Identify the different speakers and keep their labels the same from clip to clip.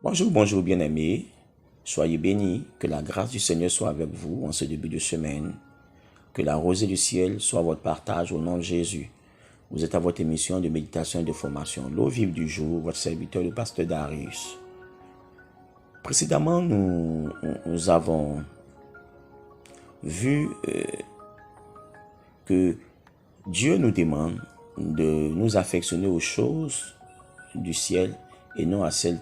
Speaker 1: Bonjour, bonjour bien-aimés. Soyez bénis, que la grâce du Seigneur soit avec vous en ce début de semaine. Que la rosée du ciel soit votre partage au nom de Jésus. Vous êtes à votre émission de méditation et de formation, l'eau vive du jour, votre serviteur, le pasteur Darius. Précédemment, nous avons vu que Dieu nous demande de nous affectionner aux choses du ciel et non à celles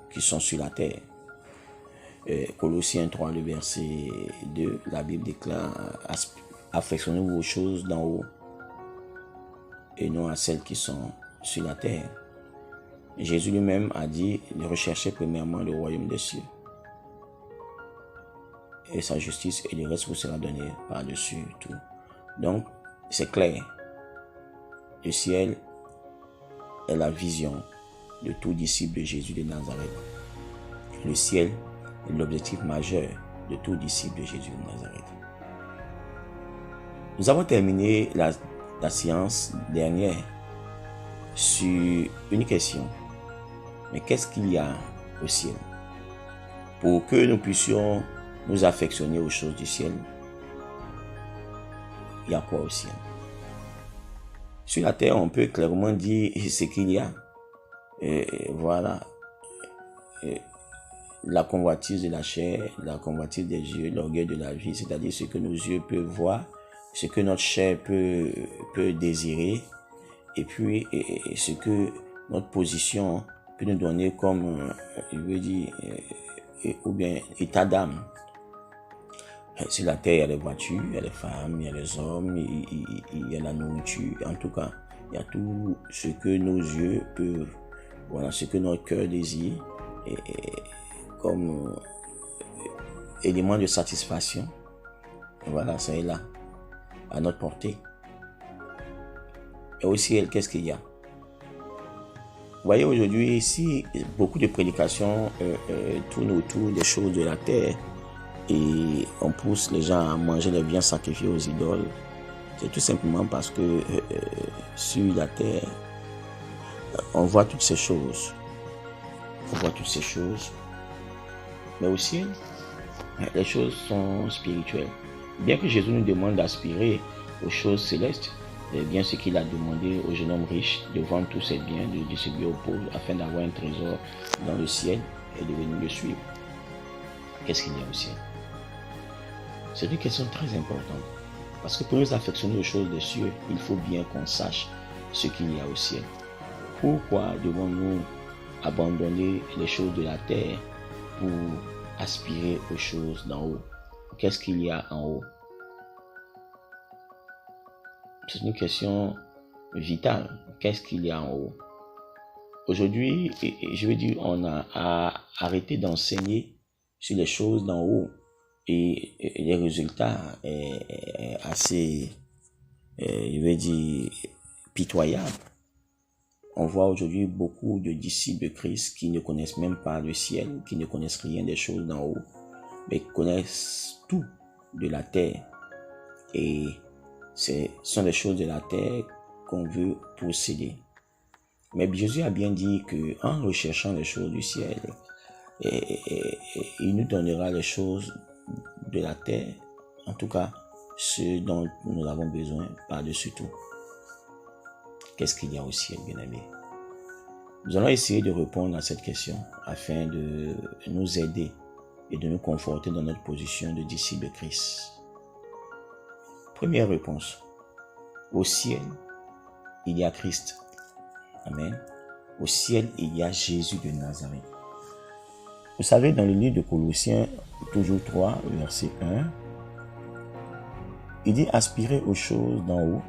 Speaker 1: qui sont sur la terre. Colossiens 3, le verset 2, la Bible déclare « Affectionnez-vous aux choses d'en haut et non à celles qui sont sur la terre ». Jésus lui-même a dit « Recherchez premièrement le royaume des cieux et sa justice et le reste vous sera donné par-dessus tout. » Donc, c'est clair. Le ciel est la vision de tout disciple de Jésus de Nazareth. Le ciel est l'objectif majeur de tout disciple de Jésus de Nazareth. Nous avons terminé la séance dernière sur une question. Mais qu'est-ce qu'il y a au ciel? Pour que nous puissions nous affectionner aux choses du ciel, il y a quoi au ciel? Sur la terre, on peut clairement dire ce qu'il y a. Voilà. La convoitise de la chair, la convoitise des yeux, l'orgueil de la vie, c'est-à-dire ce que nos yeux peuvent voir, ce que notre chair peut désirer, et puis ce que notre position peut nous donner comme, je veux dire, ou bien état d'âme. Sur la terre, il y a les voitures, il y a les femmes, il y a les hommes, il y a la nourriture. En tout cas, il y a tout ce que nos yeux peuvent, voilà, ce que notre cœur désire, comme élément de satisfaction. Voilà, ça est là, à notre portée. Et au ciel, qu'est-ce qu'il y a? Vous voyez, aujourd'hui, ici, beaucoup de prédications tournent autour des choses de la terre. Et on pousse les gens à manger les biens sacrifiés aux idoles. C'est tout simplement parce que sur la terre, on voit toutes ces choses. On voit toutes ces choses. Mais au ciel, les choses sont spirituelles. Bien que Jésus nous demande d'aspirer aux choses célestes, c'est bien ce qu'il a demandé au jeune homme riche de vendre tous ses biens, de distribuer aux pauvres afin d'avoir un trésor dans le ciel et de venir le suivre. Qu'est-ce qu'il y a au ciel? C'est une question très importante. Parce que pour nous affectionner aux choses des cieux, il faut bien qu'on sache ce qu'il y a au ciel. Pourquoi devons-nous abandonner les choses de la terre pour aspirer aux choses d'en haut? Qu'est-ce qu'il y a en haut? C'est une question vitale. Qu'est-ce qu'il y a en haut? Aujourd'hui, je veux dire, on a arrêté d'enseigner sur les choses d'en haut. Et les résultats est assez, je vais dire, pitoyable. On voit aujourd'hui beaucoup de disciples de Christ qui ne connaissent même pas le ciel, qui ne connaissent rien des choses d'en haut, mais connaissent tout de la terre. Et ce sont les choses de la terre qu'on veut posséder. Mais Jésus a bien dit qu'en recherchant les choses du ciel, il nous donnera les choses de la terre, en tout cas ce dont nous avons besoin par-dessus tout. Qu'est-ce qu'il y a au ciel, bien-aimés? Nous allons essayer de répondre à cette question afin de nous aider et de nous conforter dans notre position de disciple de Christ. Première réponse. Au ciel, il y a Christ. Amen. Au ciel, il y a Jésus de Nazareth. Vous savez, dans le livre de Colossiens, toujours 3, verset 1, il dit « Aspirez aux choses d'en haut,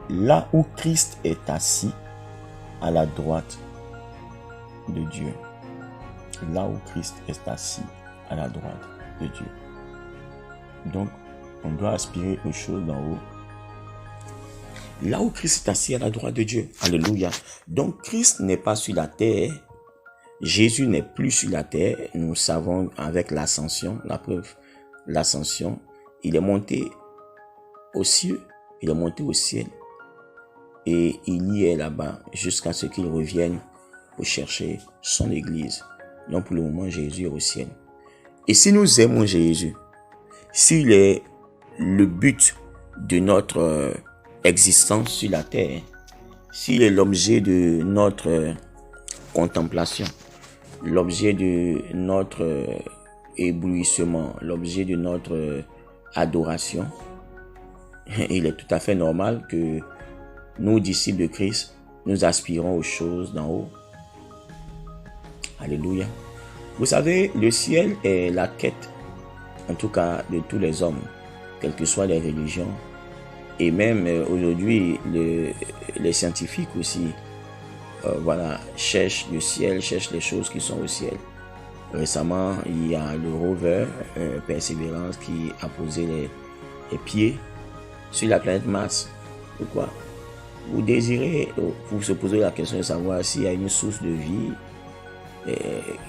Speaker 1: là où Christ est assis à la droite de Dieu. » Là où Christ est assis à la droite de Dieu. Donc, on doit aspirer aux choses d'en haut. Là où Christ est assis à la droite de Dieu. Alléluia. Donc, Christ n'est pas sur la terre. Jésus n'est plus sur la terre. Nous savons avec l'ascension, la preuve, l'ascension. Il est monté aux cieux. Il est monté au ciel. et il y est là-bas jusqu'à ce qu'il revienne pour chercher son église. Donc pour le moment, Jésus est au ciel. Et si nous aimons Jésus, s'il est le but de notre existence sur la terre, s'il est l'objet de notre contemplation, l'objet de notre éblouissement, l'objet de notre adoration, il est tout à fait normal que nous, disciples de Christ, nous aspirons aux choses d'en haut. Alléluia. Vous savez, le ciel est la quête, en tout cas, de tous les hommes, quelles que soient les religions. Et même aujourd'hui, les scientifiques aussi, cherchent le ciel, cherchent les choses qui sont au ciel. Récemment, il y a le rover Perseverance qui a posé les pieds sur la planète Mars. Pourquoi? Vous désirez, vous se posez la question de savoir s'il y a une source de vie,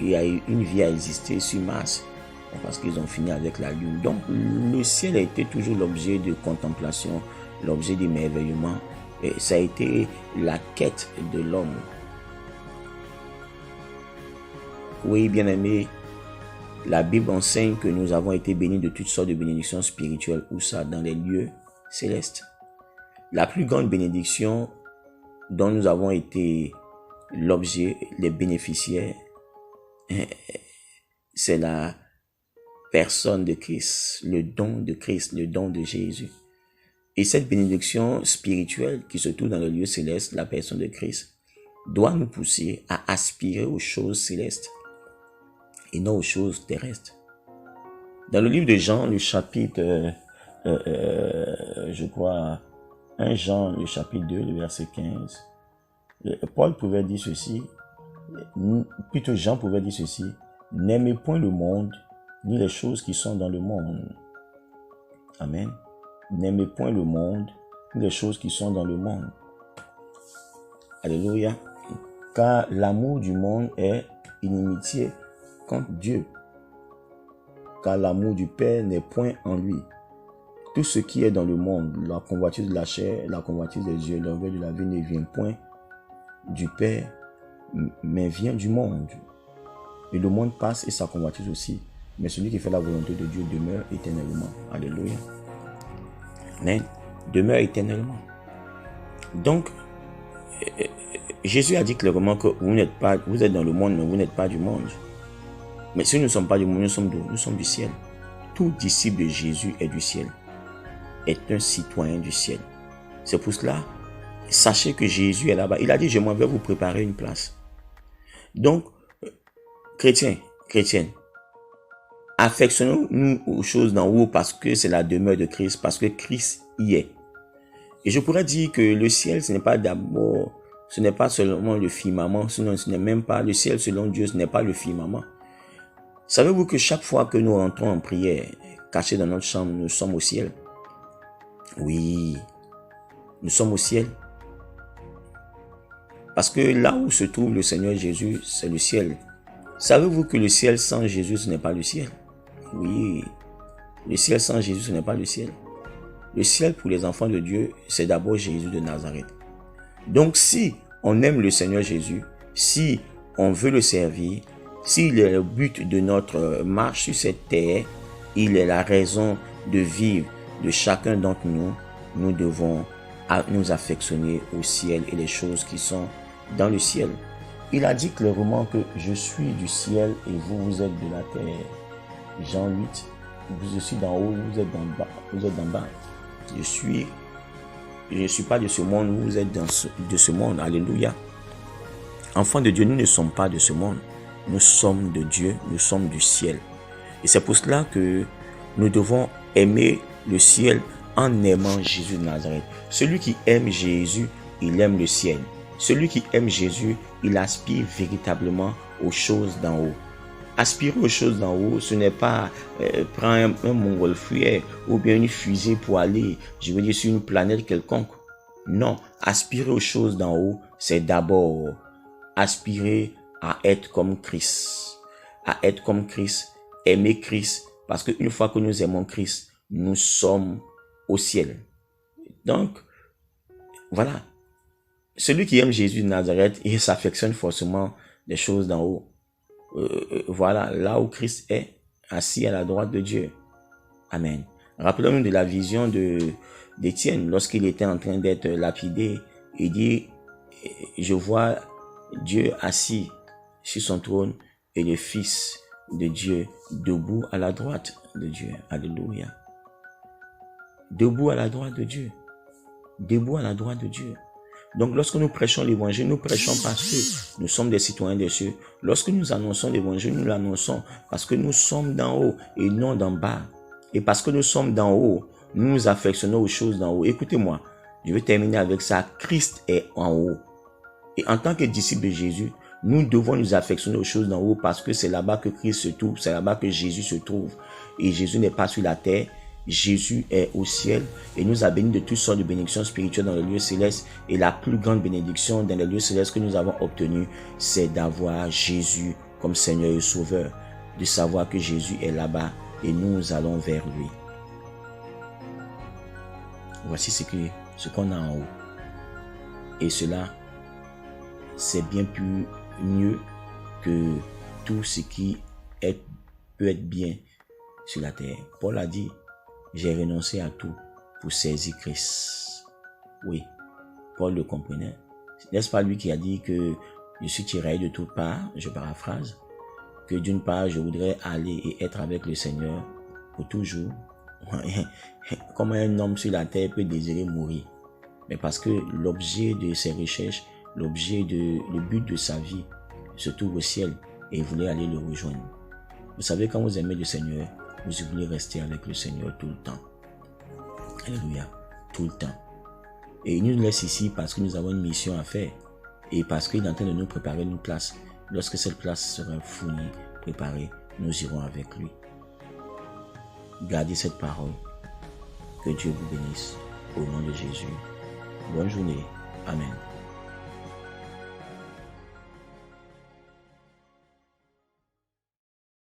Speaker 1: il y a une vie à exister sur Mars, parce qu'ils ont fini avec la Lune. Donc, le ciel a été toujours l'objet de contemplation, l'objet d'émerveillement, et ça a été la quête de l'homme. Oui, bien-aimés, la Bible enseigne que nous avons été bénis de toutes sortes de bénédictions spirituelles, où ça, dans les lieux célestes. La plus grande bénédiction dont nous avons été l'objet, les bénéficiaires, c'est la personne de Christ, le don de Christ, le don de Jésus. Et cette bénédiction spirituelle qui se trouve dans le lieu céleste, la personne de Christ, doit nous pousser à aspirer aux choses célestes et non aux choses terrestres. Dans le livre de Jean, le chapitre, je crois, 1 Jean, le chapitre 2, le verset 15, Paul pouvait dire ceci, plutôt Jean pouvait dire ceci: n'aimez point le monde, ni les choses qui sont dans le monde. Amen. N'aimez point le monde, ni les choses qui sont dans le monde. Alléluia. Car l'amour du monde est inimitié contre Dieu. Car l'amour du Père n'est point en lui. Tout ce qui est dans le monde, la convoitise de la chair, la convoitise des yeux, l'orgueil de la vie ne vient point du Père, mais vient du monde. Et le monde passe et sa convoitise aussi. Mais celui qui fait la volonté de Dieu demeure éternellement. Alléluia. Amen. Demeure éternellement. Donc, Jésus a dit clairement que vous êtes dans le monde, mais vous n'êtes pas du monde. Mais si nous ne sommes pas du monde, nous sommes d'où? Nous sommes du ciel. Tout disciple de Jésus est du ciel, est un citoyen du ciel. C'est pour cela, sachez que Jésus est là-bas. Il a dit, je m'en vais vous préparer une place. Donc, chrétiens, chrétiennes, affectionnons-nous aux choses d'en haut parce que c'est la demeure de Christ, parce que Christ y est. Et je pourrais dire que le ciel, ce n'est pas d'abord, ce n'est pas seulement le firmament, sinon ce n'est même pas le ciel selon Dieu, ce n'est pas le firmament. Savez-vous que chaque fois que nous rentrons en prière, cachés dans notre chambre, nous sommes au ciel? Oui, nous sommes au ciel. Parce que là où se trouve le Seigneur Jésus, c'est le ciel. Savez-vous que le ciel sans Jésus, ce n'est pas le ciel? Oui, le ciel sans Jésus, ce n'est pas le ciel. Le ciel pour les enfants de Dieu, c'est d'abord Jésus de Nazareth. Donc si on aime le Seigneur Jésus, si on veut le servir, s'il est le but de notre marche sur cette terre, il est la raison de vivre de chacun d'entre nous, nous devons nous affectionner au ciel et les choses qui sont dans le ciel. Il a dit clairement que je suis du ciel et vous, vous êtes de la terre. Jean 8, je suis d'en haut, vous êtes d'en bas. Vous êtes d'en bas. Je ne suis pas de ce monde, vous êtes de ce monde. Alléluia. Enfants de Dieu, nous ne sommes pas de ce monde. Nous sommes de Dieu, nous sommes du ciel. Et c'est pour cela que nous devons aimer le ciel en aimant Jésus de Nazareth. Celui qui aime Jésus, il aime le ciel. Celui qui aime Jésus, il aspire véritablement aux choses d'en haut. Aspirer aux choses d'en haut, ce n'est pas prendre un montgolfière ou bien une fusée pour aller, je veux dire, sur une planète quelconque. Non, aspirer aux choses d'en haut, c'est d'abord aspirer à être comme Christ. À être comme Christ, aimer Christ, parce qu'une fois que nous aimons Christ, nous sommes au ciel. Donc, voilà. celui qui aime Jésus de Nazareth, il s'affectionne forcément des choses d'en haut. Voilà, là où Christ est, assis à la droite de Dieu. Amen. Rappelons-nous de la vision d'Étienne, lorsqu'il était en train d'être lapidé. Il dit, je vois Dieu assis sur son trône et le Fils de Dieu debout à la droite de Dieu. Alléluia. Debout à la droite de Dieu. Debout à la droite de Dieu. Donc, lorsque nous prêchons l'évangile, nous prêchons parce que nous sommes des citoyens des cieux. Lorsque nous annonçons l'évangile, nous l'annonçons parce que nous sommes d'en haut et non d'en bas. Et parce que nous sommes d'en haut, nous nous affectionnons aux choses d'en haut. Écoutez-moi, je vais terminer avec ça. Christ est en haut. Et en tant que disciples de Jésus, nous devons nous affectionner aux choses d'en haut parce que c'est là-bas que Christ se trouve, c'est là-bas que Jésus se trouve. Et Jésus n'est pas sur la terre, Jésus est au ciel et nous a bénis de toutes sortes de bénédictions spirituelles dans les lieux célestes. Et la plus grande bénédiction dans les lieux célestes que nous avons obtenue, c'est d'avoir Jésus comme Seigneur et Sauveur, de savoir que Jésus est là-bas et nous allons vers lui. Voici ce qu'on a en haut. Et cela, c'est bien plus mieux que tout ce qui peut être bien sur la terre. Paul a dit, j'ai renoncé à tout pour saisir Christ. Oui, Paul le comprenait. N'est-ce pas lui qui a dit que je suis tiraillé de toutes parts, je paraphrase, que d'une part je voudrais aller et être avec le Seigneur pour toujours. Comment un homme sur la terre peut désirer mourir? Mais parce que l'objet de ses recherches, le but de sa vie se trouve au ciel et il voulait aller le rejoindre. Vous savez, quand vous aimez le Seigneur, vous voulez rester avec le Seigneur tout le temps. Alléluia, tout le temps. Et il nous laisse ici parce que nous avons une mission à faire et parce qu'il est en train de nous préparer une place. Lorsque cette place sera fournie, préparée, nous irons avec lui. Gardez cette parole. Que Dieu vous bénisse. Au nom de Jésus. Bonne journée. Amen.